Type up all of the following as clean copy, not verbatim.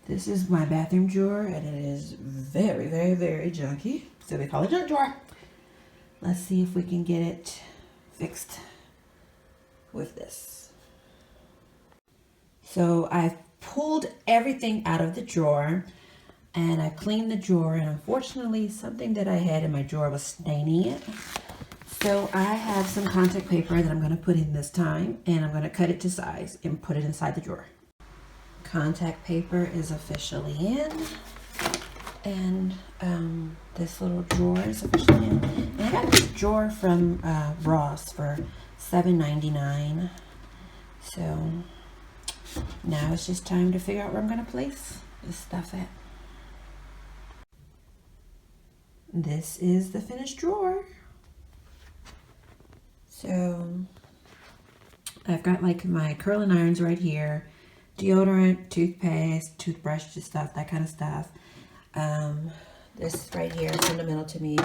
This is my bathroom drawer, and it is very, very, very junky. So we call it junk drawer. Let's see if we can get it fixed with this. So I've pulled everything out of the drawer, and I cleaned the drawer, and unfortunately something that I had in my drawer was staining it. So I have some contact paper that I'm going to put in this time, and I'm going to cut it to size and put it inside the drawer. Contact paper is officially in, and this little drawer is officially in. And I got this drawer from Ross for $7.99. So now it's just time to figure out where I'm going to place this stuff at. This is the finished drawer. So I've got like my curling irons right here, deodorant, toothpaste, toothbrush, just stuff, that kind of stuff. This right here is sentimental to me.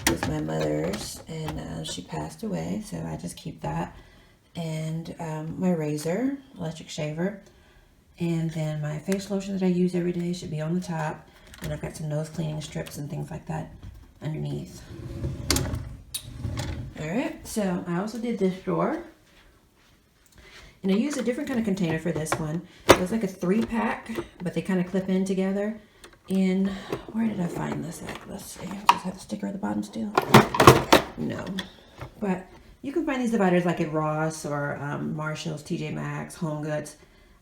It's my mother's, and she passed away, so I just keep that. And my razor, electric shaver, and then my face lotion that I use every day should be on the top, and I've got some nose cleaning strips and things like that underneath. Alright, so I also did this drawer, and I used a different kind of container for this one. It was like a 3-pack, but they kind of clip in together. And where did I find this at? Let's see. Does it have the sticker at the bottom still? No. But you can find these dividers like at Ross or Marshall's, TJ Maxx, Home Goods.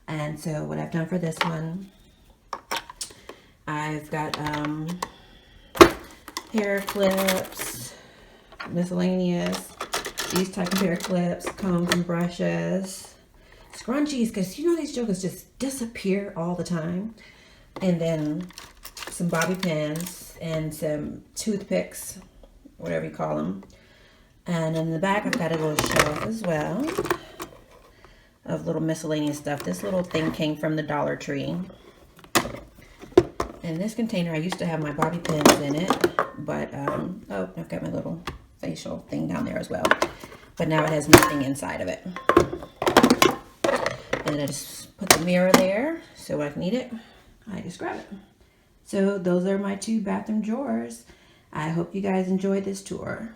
And so what I've done for this one, I've got hair clips, miscellaneous, these type of hair clips, combs and brushes, scrunchies, because you know these jokers just disappear all the time, and then some bobby pins and some toothpicks, whatever you call them. And in the back I've got a little shelf as well of little miscellaneous stuff. This little thing came from the Dollar Tree. In this container I used to have my bobby pins in it, but oh, I've got my little facial thing down there as well, but now it has nothing inside of it. And then I just put the mirror there, so when I need it, I just grab it. So those are my 2 bathroom drawers. I hope you guys enjoyed this tour.